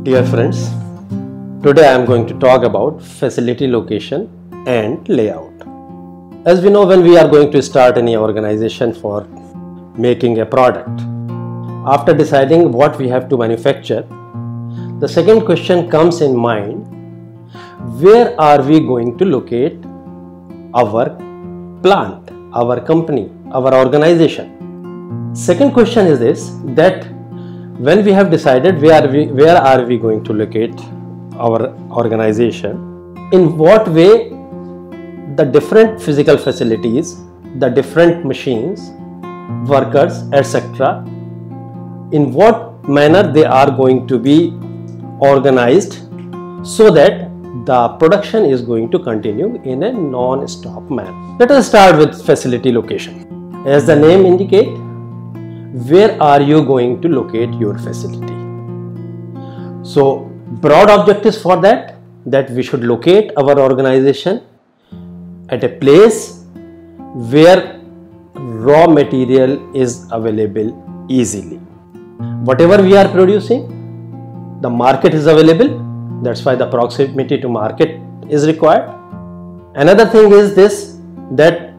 Dear friends, today I am going to talk about facility location and layout. As we know, when we are going to start any organization for making a product, after deciding what we have to manufacture, the second question comes in mind: where are we going to locate our plant, our company, our organization? Second question is this, that when we have decided where are we going to locate our organization, in what way the different physical facilities, the different machines, workers, etc., in what manner they are going to be organized so that the production is going to continue in a non-stop manner. Let us start with facility location. As the name indicates, where are you going to locate your facility? So broad objectives for that we should locate our organization at a place where raw material is available easily. Whatever we are producing, the market is available. That's why the proximity to market is required. Another thing is this, that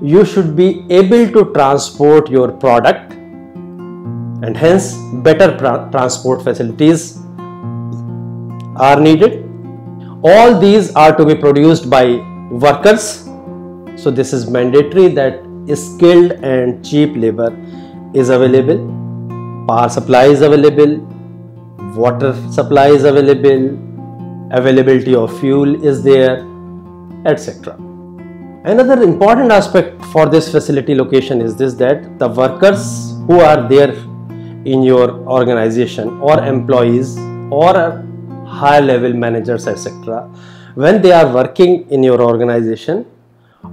you should be able to transport your product, and hence better transport facilities are needed. All these are to be produced by workers, so this is mandatory that skilled and cheap labor is available, power supply is available, water supply is available, availability of fuel is there, etc. Another important aspect for this facility location is this, that the workers who are there in your organization, or employees, or high level managers, etc., when they are working in your organization,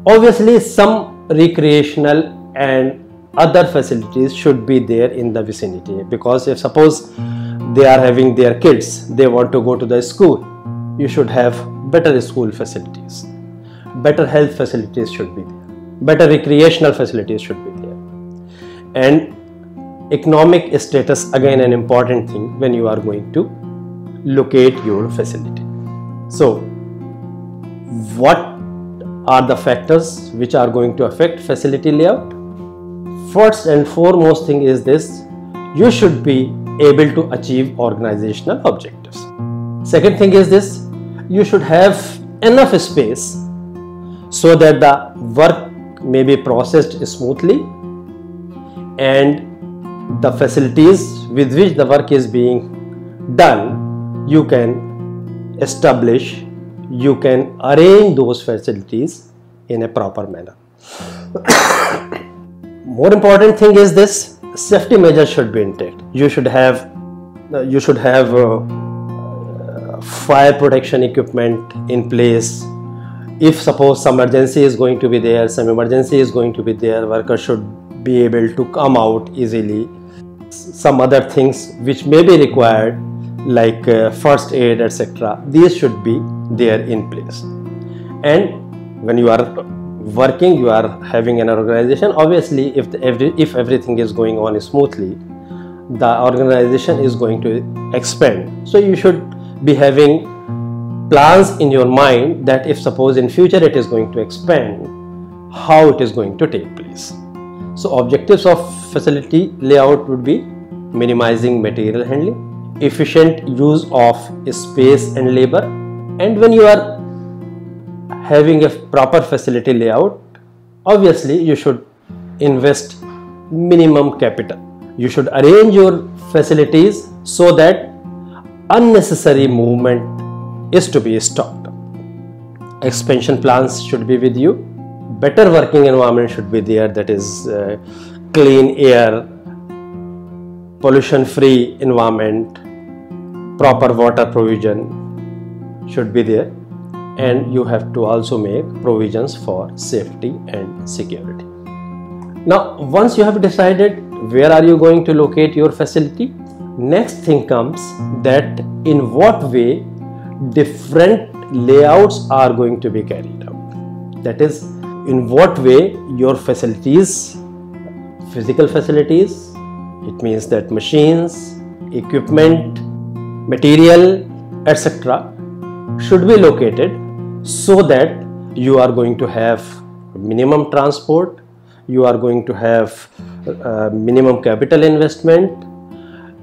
obviously some recreational and other facilities should be there in the vicinity, because if suppose they are having their kids, they want to go to the school, you should have better school facilities, better health facilities should be there, better recreational facilities should be there. And economic status, again an important thing when you are going to locate your facility. So what are the factors which are going to affect facility layout? First and foremost thing is this: you should be able to achieve organizational objectives. Second thing is this: you should have enough space so that the work may be processed smoothly, and the facilities with which the work is being done, you can establish, you can arrange those facilities in a proper manner. More important thing is this: safety measures should be intact. You should have fire protection equipment in place. If suppose some emergency is going to be there, workers should be able to come out easily. Some other things which may be required, like first aid, etc., these should be there in place. And when you are working, you are having an organization, obviously if everything is going on smoothly, the organization is going to expand. So you should be having plans in your mind that if suppose in future it is going to expand, how it is going to take place. So objectives of facility layout would be minimizing material handling, efficient use of space and labor. And when you are having a proper facility layout, obviously you should invest minimum capital. You should arrange your facilities so that unnecessary movement is to be stopped. Expansion plans should be with you. Better working environment should be there, that is clean air, pollution free environment, proper water provision should be there, and you have to also make provisions for safety and security. Now once you have decided where are you going to locate your facility, next thing comes that in what way different layouts are going to be carried out. That is, in what way your facilities, physical facilities, it means that machines, equipment, material, etc. should be located so that you are going to have minimum transport, you are going to have minimum capital investment,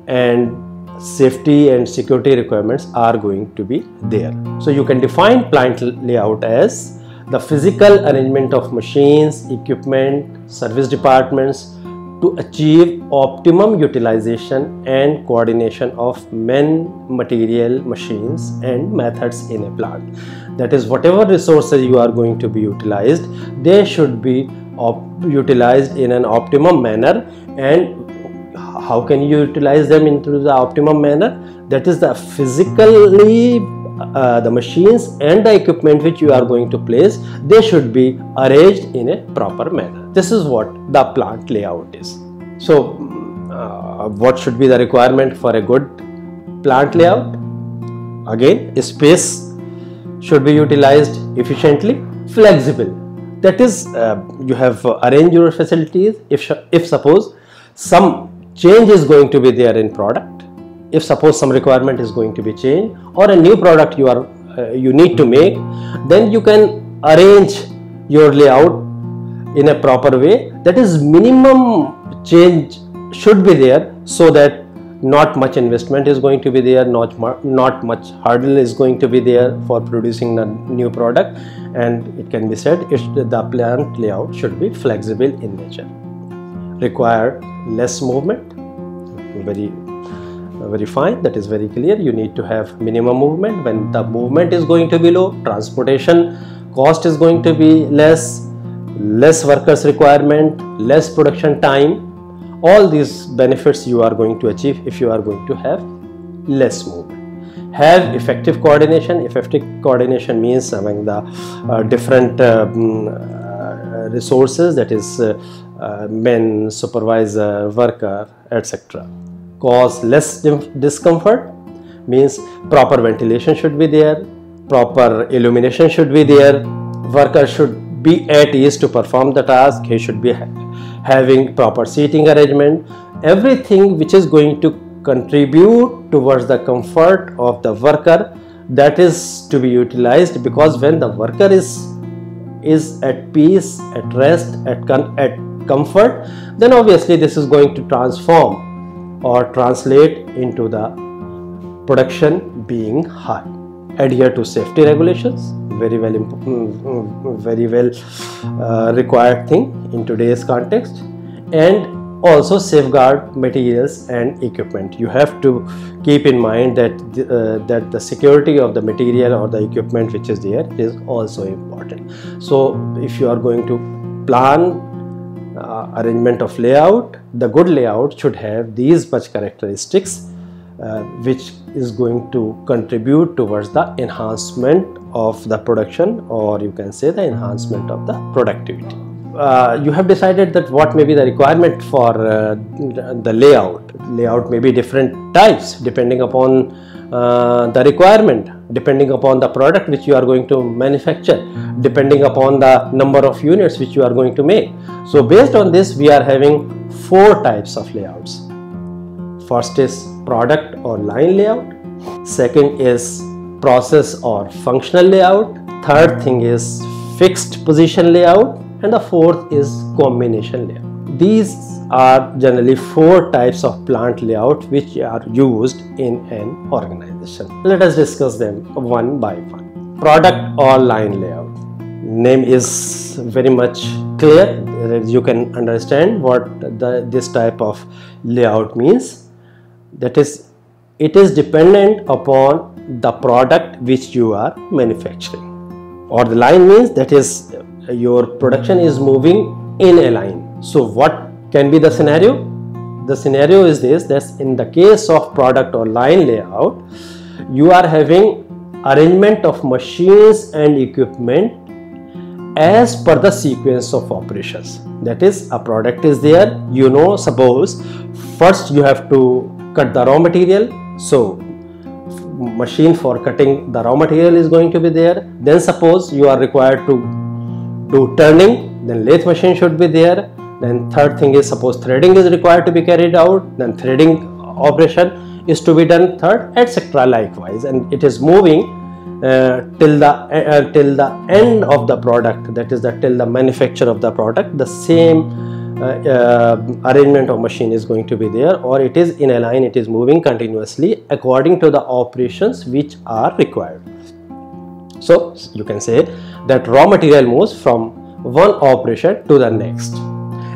and safety and security requirements are going to be there. So you can define plant layout as the physical arrangement of machines, equipment, service departments to achieve optimum utilization and coordination of men, material, machines and methods in a plant. That is, whatever resources you are going to be utilized, they should be utilized in an optimum manner. And how can you utilize them into the optimum manner? That is, the physically the machines and the equipment which you are going to place, they should be arranged in a proper manner. This is what the plant layout is. So what should be the requirement for a good plant layout? Again, space should be utilized efficiently, flexible. That is, you have arranged your facilities. If suppose some change is going to be there in product, if suppose some requirement is going to be changed, or a new product you need to make, then you can arrange your layout in a proper way. That is, minimum change should be there so that not much investment is going to be there, not much hurdle is going to be there for producing the new product, and it can be said the plant layout should be flexible in nature. Require less movement, very fine, that is very clear. You need to have minimum movement. When the movement is going to be low, transportation cost is going to be less workers requirement, less production time. All these benefits you are going to achieve if you are going to have less movement. Have effective coordination. Effective coordination means among the different resources, that is men, supervisor, worker, etc. Cause less discomfort means proper ventilation should be there, proper illumination should be there, worker should be at ease to perform the task, he should be having proper seating arrangement, everything which is going to contribute towards the comfort of the worker, that is to be utilized. Because when the worker is at peace, at rest, at comfort, then obviously this is going to transform or translate into the production being high. Adhere to safety regulations, very well required thing in today's context. And also safeguard materials and equipment. You have to keep in mind that the security of the material or the equipment which is there is also important. So if you are going to plan arrangement of layout, the good layout should have these much characteristics which is going to contribute towards the enhancement of the production, or you can say the enhancement of the productivity. You have decided that what may be the requirement for the layout. Layout may be different types depending upon the requirement, depending upon the product which you are going to manufacture, depending upon the number of units which you are going to make. So based on this, we are having 4 types of layouts. First is product or line layout. Second is process or functional layout. Third thing is fixed position layout. And the fourth is combination layout. These are generally 4 types of plant layout which are used in an organization. Let us discuss them one by one. Product or line layout. Name is very much clear. You can understand what this type of layout means. That is, it is dependent upon the product which you are manufacturing. Or the line means that is your production is moving in a line. So what can be the scenario? The scenario is this, that in the case of product or line layout, you are having arrangement of machines and equipment as per the sequence of operations. That is, a product is there, suppose first you have to cut the raw material, so machine for cutting the raw material is going to be there. Then suppose you are required to do turning, then lathe machine should be there. Then third thing is, suppose threading is required to be carried out, then threading operation is to be done third, etc. likewise, and it is moving till the end of the product, that is till the manufacture of the product. The same arrangement of machine is going to be there, or it is in a line, it is moving continuously according to the operations which are required. So you can say that raw material moves from one operation to the next,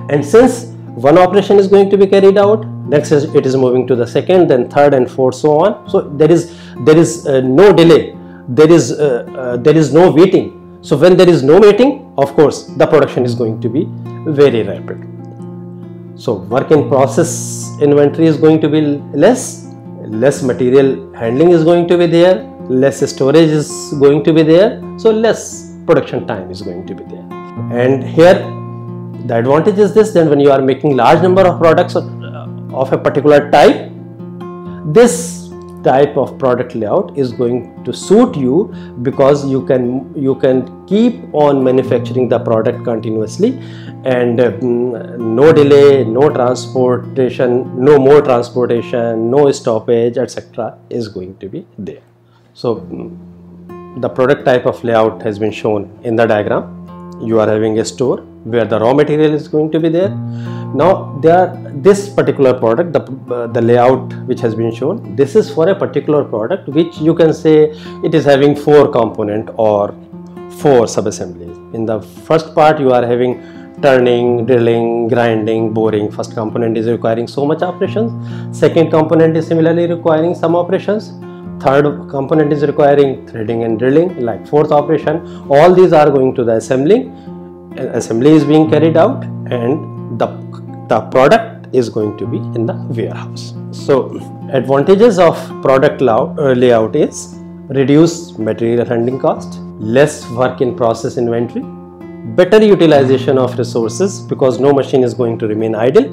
and since one operation is going to be carried out, next it is moving to the second, then third and fourth, so on. So there is no delay, there is no waiting. So when there is no waiting, of course the production is going to be very rapid. So work in process inventory is going to be less material handling is going to be there, less storage is going to be there, so less production time is going to be there. And here the advantage is this: then when you are making large number of products of a particular type, this type of product layout is going to suit you, because you can keep on manufacturing the product continuously, and no delay, no transportation, no more transportation, no stoppage, etc. is going to be there. So the product type of layout has been shown in the diagram. You are having a store where the raw material is going to be there. Now this particular product, the layout which has been shown, this is for a particular product which you can say it is having 4 components or 4 sub-assemblies. In the first part you are having turning, drilling, grinding, boring. First component is requiring so much operations. Second component is similarly requiring some operations. Third component is requiring threading and drilling, like fourth operation. All these are going to the assembly. Assembly is being carried out, and the product is going to be in the warehouse. So advantages of product layout is reduced material handling cost, less work in process inventory, better utilization of resources because no machine is going to remain idle.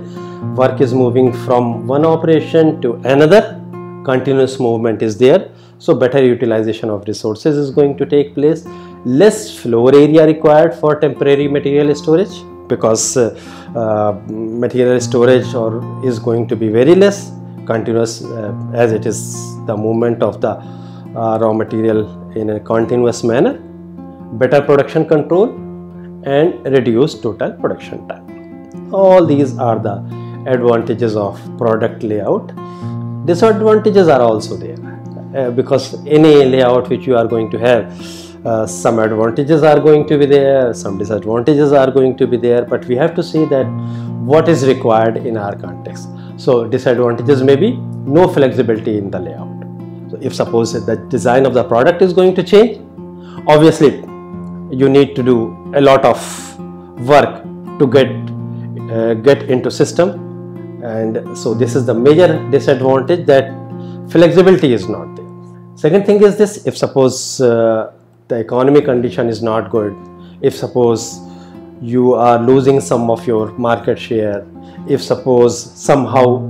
Work is moving from one operation to another, continuous movement is there, so better utilization of resources is going to take place. Less floor area required for temporary material storage, because material storage is going to be very less, continuous, as it is the movement of the raw material in a continuous manner. Better production control and reduced total production time. All these are the advantages of product layout. Disadvantages are also there, because any layout which you are going to have, some advantages are going to be there, some disadvantages are going to be there, but we have to see that what is required in our context. So disadvantages may be no flexibility in the layout. So if suppose the design of the product is going to change, obviously you need to do a lot of work to get into system, and so this is the major disadvantage, that flexibility is not there. Second thing is this: if suppose the economic condition is not good, if suppose you are losing some of your market share, if suppose somehow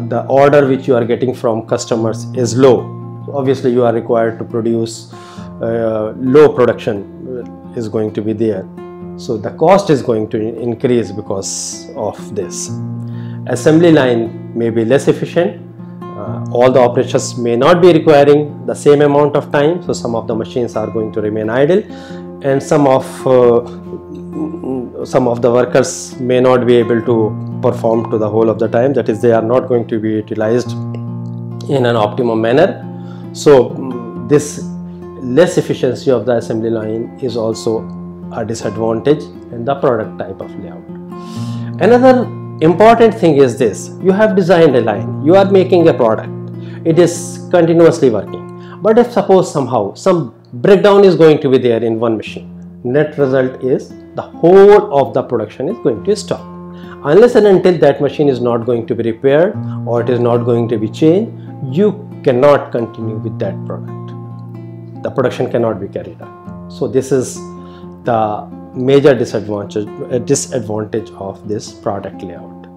the order which you are getting from customers is low, so obviously you are required to produce low production is going to be there, so the cost is going to increase because of this. Assembly line may be less efficient. All the operations may not be requiring the same amount of time, so some of the machines are going to remain idle, and some of the workers may not be able to perform to the whole of the time, that is, they are not going to be utilized in an optimum manner. So this less efficiency of the assembly line is also a disadvantage in the product type of layout. Another important thing is this: you have designed a line, you are making a product, it is continuously working, but if suppose somehow some breakdown is going to be there in one machine, net result is the whole of the production is going to stop. Unless and until that machine is not going to be repaired or it is not going to be changed, you cannot continue with that product. The production cannot be carried out. So this is the major disadvantage of this product layout.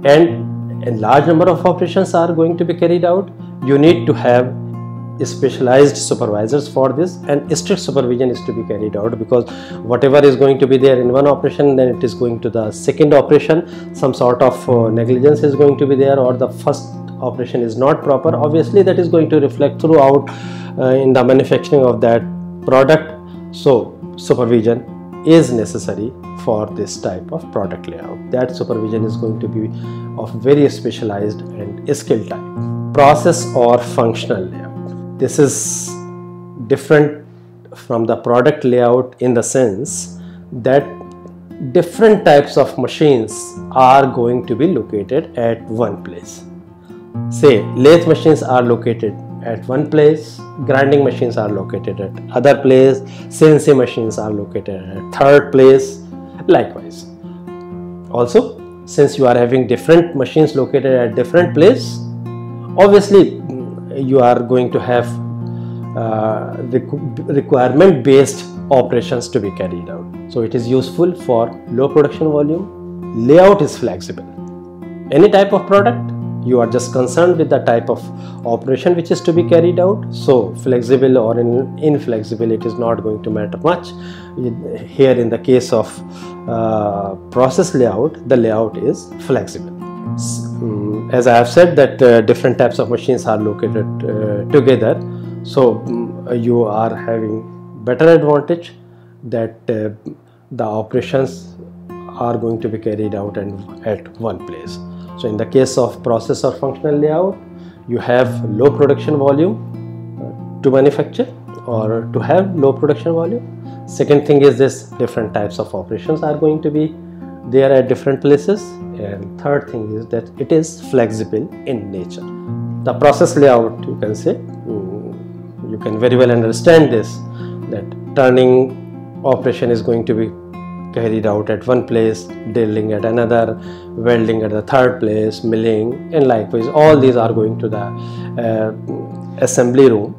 And a large number of operations are going to be carried out. You need to have specialized supervisors for this, and strict supervision is to be carried out, because whatever is going to be there in one operation, then it is going to the second operation, some sort of negligence is going to be there, or the first operation is not proper, obviously that is going to reflect throughout in the manufacturing of that product. So supervision is necessary for this type of product layout. That supervision is going to be of very specialized and skilled type. Process or functional layout. This is different from the product layout in the sense that different types of machines are going to be located at one place. Say lathe machines are located at one place, grinding machines are located at other place, CNC machines are located at third place, likewise. Also, since you are having different machines located at different place, obviously you are going to have requirement based operations to be carried out. So it is useful for low production volume. Layout is flexible. Any type of product, you are just concerned with the type of operation which is to be carried out. So flexible or inflexible, it is not going to matter much. Here in the case of process layout, the layout is flexible. As I have said that different types of machines are located together, so you are having better advantage that the operations are going to be carried out and at one place. So in the case of process or functional layout, you have low production volume to manufacture or to have low production volume. Second thing is this, different types of operations are going to be there at different places. And third thing is that it is flexible in nature. The process layout, you can say, you can very well understand this, that turning operation is going to be carried out at one place, drilling at another, welding at the third place, milling, and likewise all these are going to the assembly room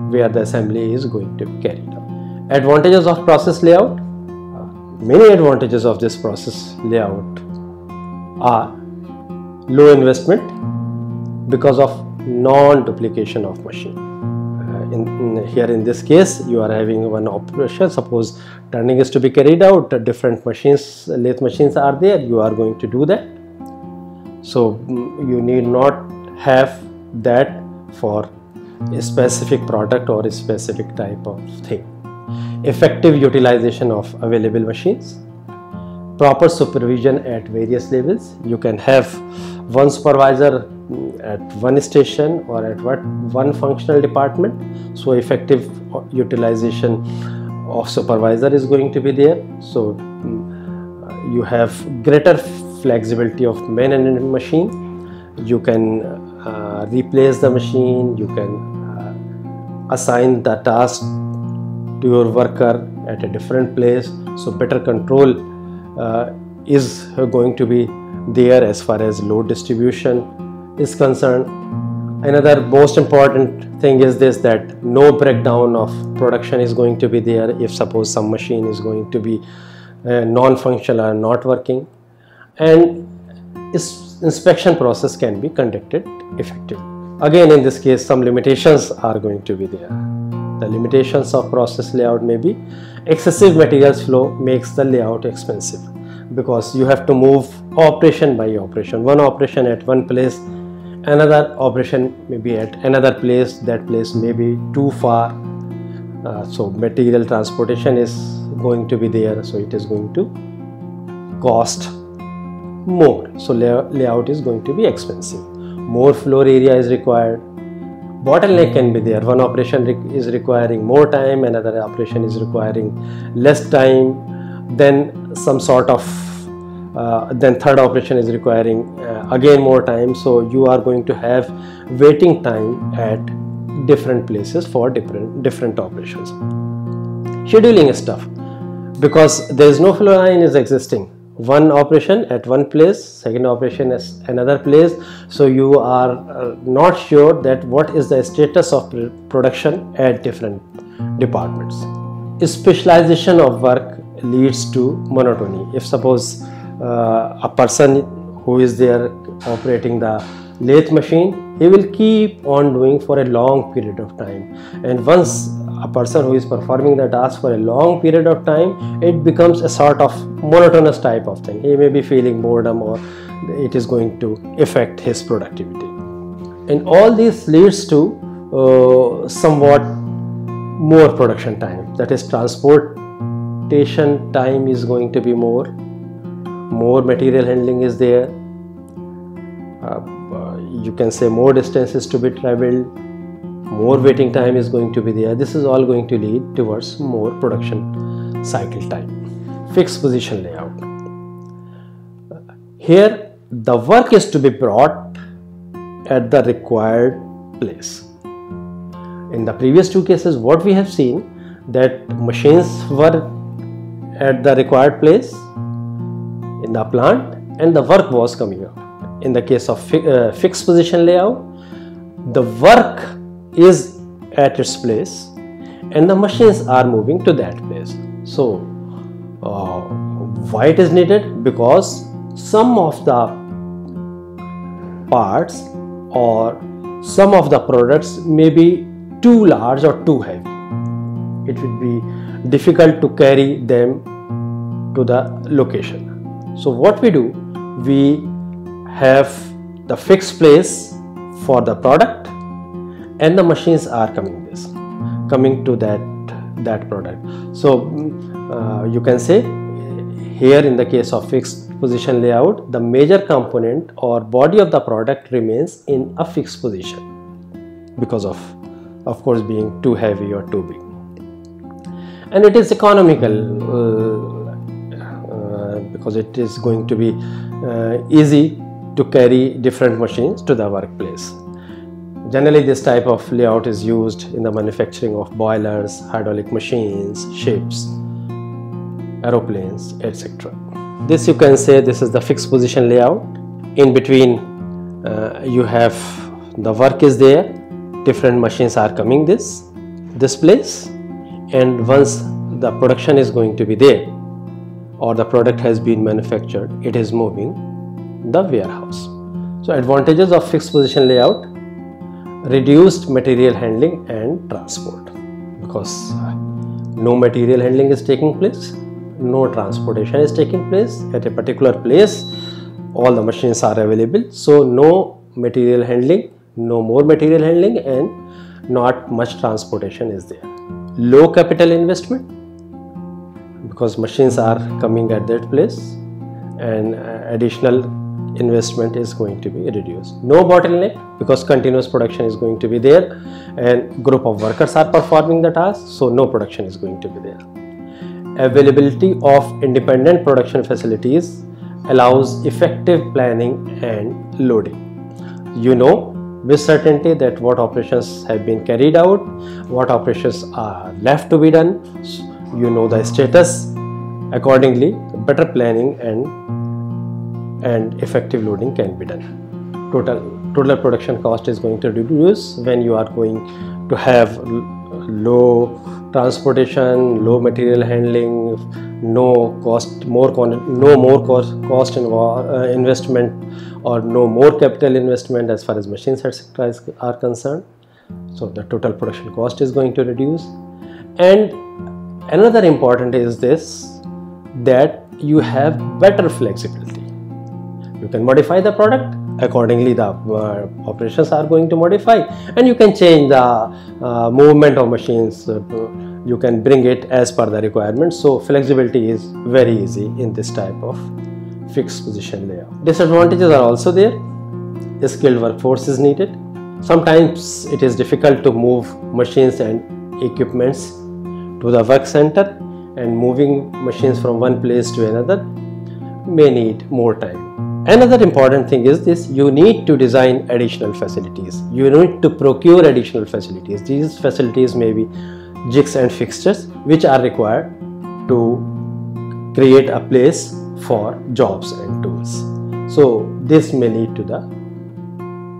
where the assembly is going to be carried out. Advantages of process layout. Many advantages of this process layout are low investment because of non-duplication of machine. Here in this case, you are having one operation. Suppose turning is to be carried out, different machines, lathe machines are there, you are going to do that. So you need not have that for a specific product or a specific type of thing. Effective utilization of available machines. Proper supervision at various levels. You can have one supervisor at one station or at one functional department. So effective utilization of supervisor is going to be there. So you have greater flexibility of man and machine. You can replace the machine. You can assign the task to your worker at a different place. So better control is going to be there as far as load distribution is concerned. Another most important thing is this, that no breakdown of production is going to be there if suppose some machine is going to be non-functional or not working, and inspection process can be conducted effectively. Again, in this case, some limitations are going to be there. The limitations of process layout may be excessive materials flow makes the layout expensive, because you have to move operation by operation. One operation at one place, another operation may be at another place, that place may be too far. So material transportation is going to be there, so it is going to cost more. So layout is going to be expensive. More floor area is required. Bottleneck can be there. One operation is requiring more time, another operation is requiring less time, then some sort of then third operation is requiring again more time. So you are going to have waiting time at different places for different operations. Scheduling stuff, because there is no flow line is existing. One operation at one place, second operation at another place, so you are not sure that what is the status of production at different departments. Specialization of work leads to monotony. If suppose a person who is there operating the lathe machine, he will keep on doing for a long period of time, and once a person who is performing the task for a long period of time, it becomes a sort of monotonous type of thing. He may be feeling boredom, or it is going to affect his productivity. and all this leads to somewhat more production time. That is, transportation time is going to be more material handling is there, you can say more distances to be traveled, more waiting time is going to be there. This is all going to lead towards more production cycle time. Fixed position layout. Here the work is to be brought at the required place. In the previous two cases, what we have seen, that machines were at the required place in the plant and the work was coming out. In the case of fixed position layout, the work is at its place and the machines are moving to that place. So why it is needed? Because some of the parts or some of the products may be too large or too heavy. It would be difficult to carry them to the location. So what we do, we have the fixed place for the product and the machines are coming to that product. So you can say here in the case of fixed position layout, the major component or body of the product remains in a fixed position because of course being too heavy or too big, and it is economical because it is going to be easy to carry different machines to the workplace. Generally this type of layout is used in the manufacturing of boilers, hydraulic machines, ships, aeroplanes, etc. This you can say this is the fixed position layout. In between you have the work is there, different machines are coming this place, and once the production is going to be there or the product has been manufactured, it is moving the warehouse. So advantages of fixed position layout: reduced material handling and transport, because no material handling is taking place, no transportation is taking place at a particular place, all the machines are available, so no material handling, no more material handling, and not much transportation is there. Low capital investment, because machines are coming at that place and additional investment is going to be reduced. No bottleneck, because continuous production is going to be there and group of workers are performing the task, so no production is going to be there. Availability of independent production facilities allows effective planning and loading. You know with certainty that what operations have been carried out, what operations are left to be done, you know the status. Accordingly, better planning and effective loading can be done. Total production cost is going to reduce when you are going to have low transportation, low material handling, no more cost investment, or no more capital investment as far as machines etc. are concerned. So the total production cost is going to reduce. And another important is this, that you have better flexibility. You can modify the product accordingly, the operations are going to modify, and you can change the movement of machines, you can bring it as per the requirement. So flexibility is very easy in this type of fixed position layout. Disadvantages are also there. A skilled workforce is needed. Sometimes it is difficult to move machines and equipments to the work center, and moving machines from one place to another may need more time. Another important thing is this: you need to design additional facilities. You need to procure additional facilities. These facilities may be jigs and fixtures which are required to create a place for jobs and tools. So this may lead to the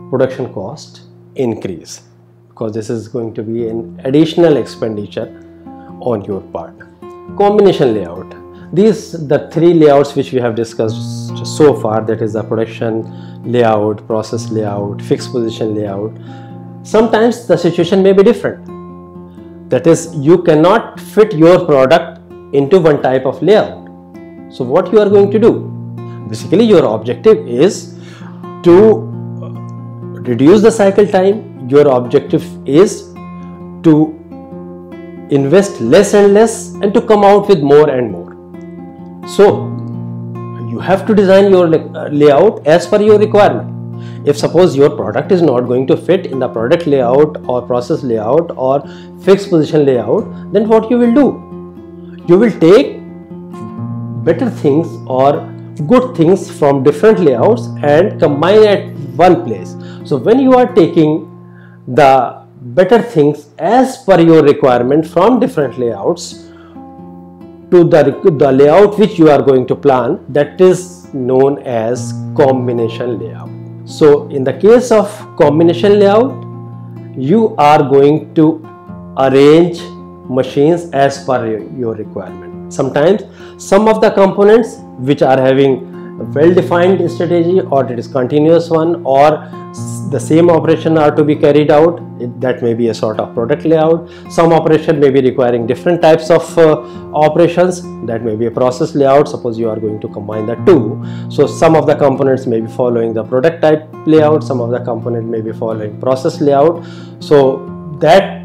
production cost increase, because this is going to be an additional expenditure on your part. Combination layout. The three layouts which we have discussed so far, that is the production layout, process layout, fixed position layout. Sometimes the situation may be different. That is, you cannot fit your product into one type of layout. So what you are going to do? Basically your objective is to reduce the cycle time, your objective is to invest less and less and to come out with more and more. So you have to design your layout as per your requirement. If suppose your product is not going to fit in the product layout or process layout or fixed position layout, then what you will do? You will take better things or good things from different layouts and combine at one place. So when you are taking the better things as per your requirement from different layouts to the layout which you are going to plan, that is known as combination layout. So in the case of combination layout, you are going to arrange machines as per your requirement. Sometimes some of the components which are having a well-defined strategy, or it is continuous one, or the same operation are to be carried out, that may be a sort of product layout. Some operation may be requiring different types of operations, that may be a process layout. Suppose you are going to combine the two, so some of the components may be following the product type layout, some of the component may be following process layout. So that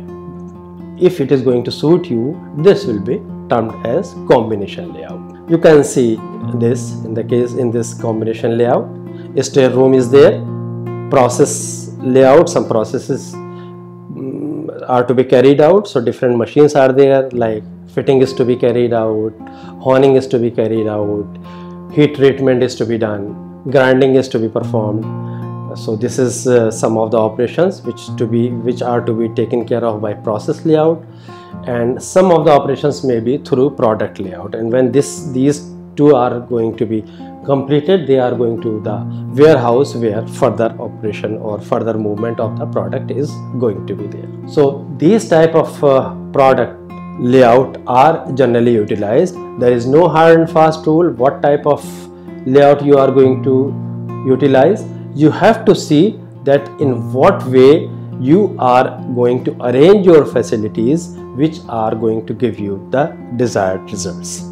if it is going to suit you, this will be termed as combination layout. You can see this in this combination layout. A stair room is there, process layout, some processes are to be carried out, so different machines are there, like fitting is to be carried out, honing is to be carried out, heat treatment is to be done, grinding is to be performed. So this is some of the operations which are to be taken care of by process layout, and some of the operations may be through product layout. And when these two are going to be completed, they are going to the warehouse where further operation or further movement of the product is going to be there. So these type of product layout are generally utilized. There is no hard and fast rule what type of layout you are going to utilize. You have to see that in what way you are going to arrange your facilities which are going to give you the desired results.